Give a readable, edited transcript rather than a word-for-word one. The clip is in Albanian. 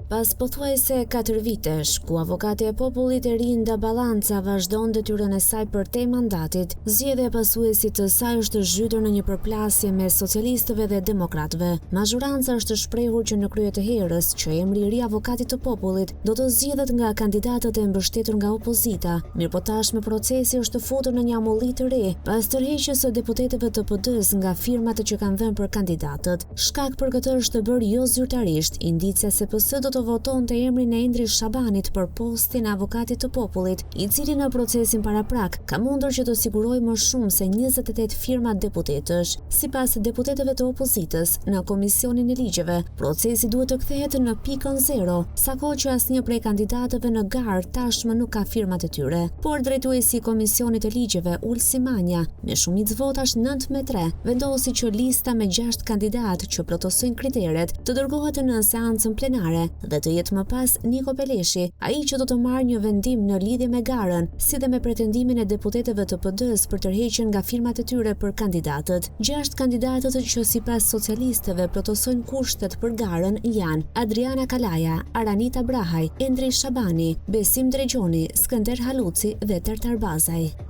Pas pothuajse 4 vitesh, ku avokati e popullit e ri Nda Ballanca vazhdon detyrën e saj për te mandatit, zgjedhja e pasuesit të saj është zhytur në një përplasje me socialistëve dhe demokratëve. Mazhuranca është shprehur që në krye të herës që emri i ri avokatit të popullit do të zgjidhet nga kandidatët e mbështetur nga opozita, mirëpo tashmë procesi është futur në një amolli të re pas tërheqjes së deputetëve të PD-s nga firmat që kanë dhënë për kandidatët. Shkak për këtë është bërë jo zyrtarisht indicia se PS do të votonte emrin e Endrish Shabanit për postin e avokatit të popullit, i cili në procesin paraprak ka mundur që të sigurojë më shumë se 28 firma deputetësh. Sipas deputetëve të opozitës në Komisionin e Ligjeve, procesi duhet të kthehet në pikën zero, sakohë që asnjë prej kandidatëve në garë tashmë nuk ka firmat e tyre. Por drejtuesi i Komisionit të Ligjeve, Ulsi Manja, me shumicë votash 9-3, vendosi që lista me 6 kandidatë që plotësojnë kriteret të dërgohet në seancën plenare dhe të jetë më pas Niko Peleshi, ai që do të marrë një vendim në lidhje me garën, si dhe me pretendimin e deputetëve të PD-s për tërheqjen nga firmat e tyre për kandidatët. 6 kandidatët që sipas socialistëve plotësojnë kushtet për garën janë Adriana Kalaja, Aranita Brahaj, Endrish Shabani, Besim Drejgjoni, Skënder Haluci dhe Tertar Bazaj.